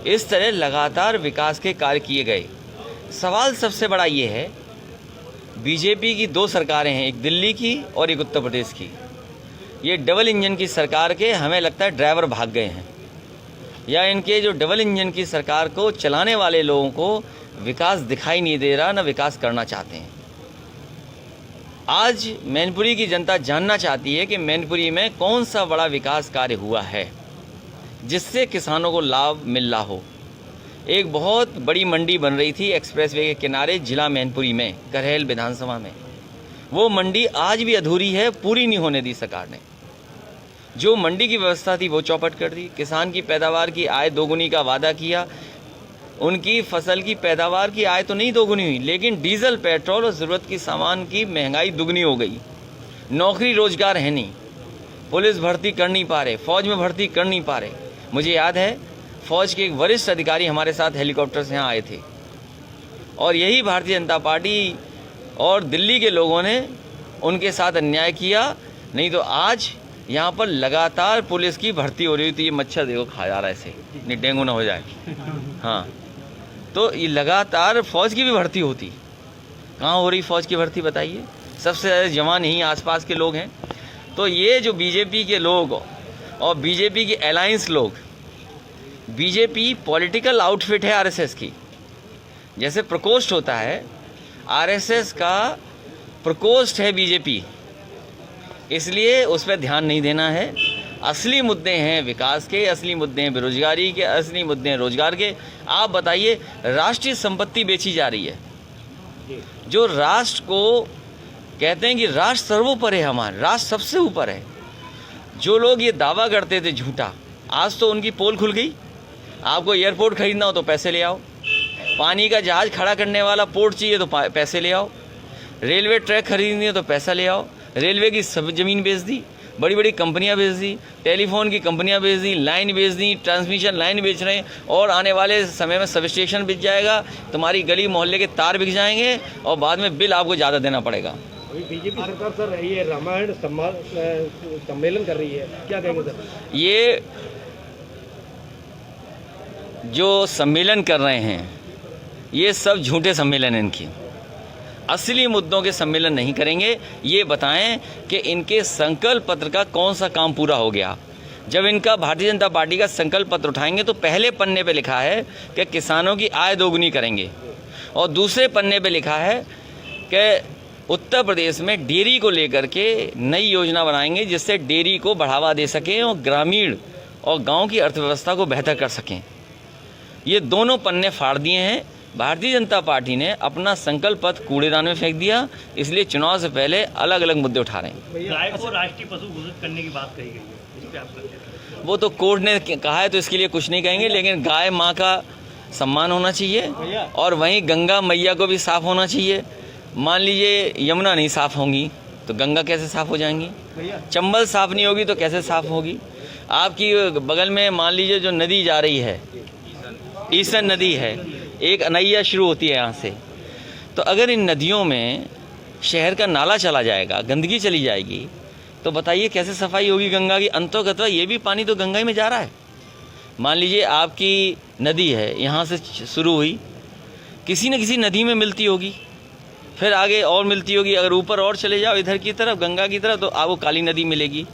इस तरह लगातार विकास के कार्य किए गए। सवाल सबसे बड़ा ये है, बीजेपी की दो सरकारें हैं, एक दिल्ली की और एक उत्तर प्रदेश की। ये डबल इंजन की सरकार के हमें लगता है ड्राइवर भाग गए हैं, या इनके जो डबल इंजन की सरकार को चलाने वाले लोगों को विकास दिखाई नहीं दे रहा, न विकास करना चाहते हैं। आज मैनपुरी की जनता जानना चाहती है कि मैनपुरी में कौन सा बड़ा विकास कार्य हुआ है जिससे किसानों को लाभ मिल रहा हो। एक बहुत बड़ी मंडी बन रही थी एक्सप्रेसवे के किनारे जिला मैनपुरी में, करहल विधानसभा में। वो मंडी आज भी अधूरी है, पूरी नहीं होने दी सरकार ने। जो मंडी की व्यवस्था थी वो चौपट कर दी। किसान की पैदावार की आय दोगुनी का वादा किया, उनकी फसल की पैदावार की आय तो नहीं दोगुनी हुई, लेकिन डीजल, पेट्रोल और ज़रूरत की सामान की महंगाई दुगनी हो गई। नौकरी रोजगार है नहीं, पुलिस भर्ती कर नहीं पा रहे, फौज में भर्ती कर नहीं पा रहे। मुझे याद है फौज के एक वरिष्ठ अधिकारी हमारे साथ हेलीकॉप्टर से यहाँ आए थे, और यही भारतीय जनता पार्टी और दिल्ली के लोगों ने उनके साथ अन्याय किया। नहीं तो आज यहाँ पर लगातार पुलिस की भर्ती हो रही थी। ये मच्छर देखो खा जा रहा है, ऐसे नहीं डेंगू ना हो जाए। हाँ, तो ये लगातार फौज की भी भर्ती होती। कहाँ हो रही फौज की भर्ती बताइए? सबसे ज़्यादा जवान यहीं आसपास के लोग हैं। तो ये जो बीजेपी के लोग और बीजेपी के अलायंस लोग, बीजेपी पॉलिटिकल आउटफिट है आरएसएस की। जैसे प्रकोष्ठ होता है, आरएसएस का प्रकोष्ठ है बीजेपी, इसलिए उस पर ध्यान नहीं देना है। असली मुद्दे हैं विकास के, असली मुद्दे हैं बेरोजगारी के, असली मुद्दे हैं रोजगार के। आप बताइए, राष्ट्रीय संपत्ति बेची जा रही है। जो राष्ट्र को कहते हैं कि राष्ट्र सर्वोपरि है, हमारा राष्ट्र सबसे ऊपर है। जो लोग ये दावा करते थे झूठा, आज तो उनकी पोल खुल गई। आपको एयरपोर्ट खरीदना हो तो पैसे ले आओ, पानी का जहाज खड़ा करने वाला पोर्ट चाहिए तो पैसे ले आओ, रेलवे ट्रैक खरीदनी है तो पैसा ले आओ। रेलवे की सब ज़मीन बेच दी, बड़ी बड़ी कंपनियां बेच दी, टेलीफोन की कंपनियां बेच दी, लाइन बेच दी, ट्रांसमिशन लाइन बेच रहे हैं, और आने वाले समय में सब स्टेशन बिक जाएगा, तुम्हारी गली मोहल्ले के तार बिक जाएंगे, और बाद में बिल आपको ज़्यादा देना पड़ेगा। अभी बीजेपी सरकार सर ये रामायण सम्मेलन कर रही है, क्या कहेंगे सर? ये जो सम्मेलन कर रहे हैं ये सब झूठे सम्मेलन हैं इनकी। असली मुद्दों के सम्मेलन नहीं करेंगे। ये बताएं कि इनके संकल्प पत्र का कौन सा काम पूरा हो गया। जब इनका भारतीय जनता पार्टी का संकल्प पत्र उठाएंगे तो पहले पन्ने पे लिखा है कि किसानों की आय दोगुनी करेंगे, और दूसरे पन्ने पे लिखा है कि उत्तर प्रदेश में डेयरी को लेकर के नई योजना बनाएंगे जिससे डेयरी को बढ़ावा दे सकें और ग्रामीण और गाँव की अर्थव्यवस्था को बेहतर कर सकें। ये दोनों पन्ने फाड़ दिए हैं। भारतीय जनता पार्टी ने अपना संकल्प पत्र कूड़ेदान में फेंक दिया, इसलिए चुनाव से पहले अलग अलग मुद्दे उठा रहे हैं। गाय को राष्ट्रीय पशु घोषित करने की बात कही गई है, इस पे आपका क्या? वो तो कोर्ट ने कहा है तो इसके लिए कुछ नहीं कहेंगे, लेकिन गाय माँ का सम्मान होना चाहिए, और वहीं गंगा मैया को भी साफ होना चाहिए। मान लीजिए यमुना नहीं साफ होंगी तो गंगा कैसे साफ हो जाएंगी? चंबल साफ नहीं होगी तो कैसे साफ होगी? आपकी बगल में मान लीजिए जो नदी जा रही है, ईसन नदी है, एक नैया शुरू होती है यहाँ से, तो अगर इन नदियों में शहर का नाला चला जाएगा, गंदगी चली जाएगी, तो बताइए कैसे सफाई होगी गंगा की? अंतोगत्वा ये भी पानी तो गंगा में जा रहा है। मान लीजिए आपकी नदी है, यहाँ से शुरू हुई, किसी न किसी नदी में मिलती होगी, फिर आगे और मिलती होगी। अगर ऊपर और चले जाओ इधर की तरफ, गंगा की तरफ, तो आपको काली नदी मिलेगी।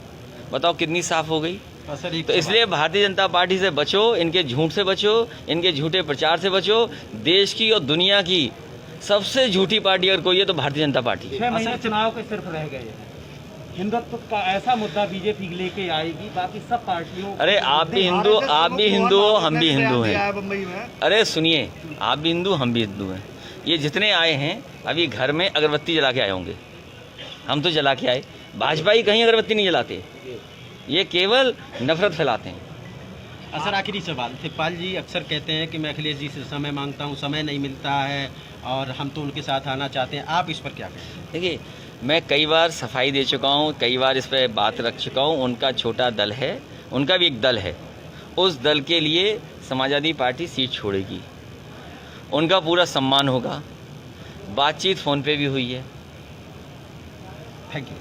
बताओ कितनी साफ़ हो गई। तो इसलिए भारतीय जनता पार्टी से बचो, इनके झूठ से बचो, इनके झूठे प्रचार से बचो। देश की और दुनिया की सबसे झूठी पार्टी अगर कोई है तो भारतीय जनता पार्टी। 6 महीने चुनाव के सिर्फ रह गए हैं, हिंदुत्व का ऐसा मुद्दा बीजेपी लेके आएगी, बाकी सब पार्टियों। अरे आप भी हिंदू हो, हम भी हिंदू हैं। अरे सुनिए, आप भी हिंदू, हम भी हिंदू हैं। ये जितने आए हैं अभी घर में अगरबत्ती जला के आए होंगे, हम तो जला के आए। भाजपा ही कहीं अगरबत्ती नहीं जलाते, ये केवल नफरत फैलाते हैं। सर आखिरी सवाल, शिवपाल जी अक्सर कहते हैं कि मैं अखिलेश जी से समय मांगता हूं, समय नहीं मिलता है, और हम तो उनके साथ आना चाहते हैं, आप इस पर क्या कहें? देखिए, मैं कई बार सफाई दे चुका हूं, कई बार इस पर बात रख चुका हूं। उनका छोटा दल है, उनका भी एक दल है, उस दल के लिए समाजवादी पार्टी सीट छोड़ेगी, उनका पूरा सम्मान होगा। बातचीत फ़ोन पे भी हुई है। Thank you.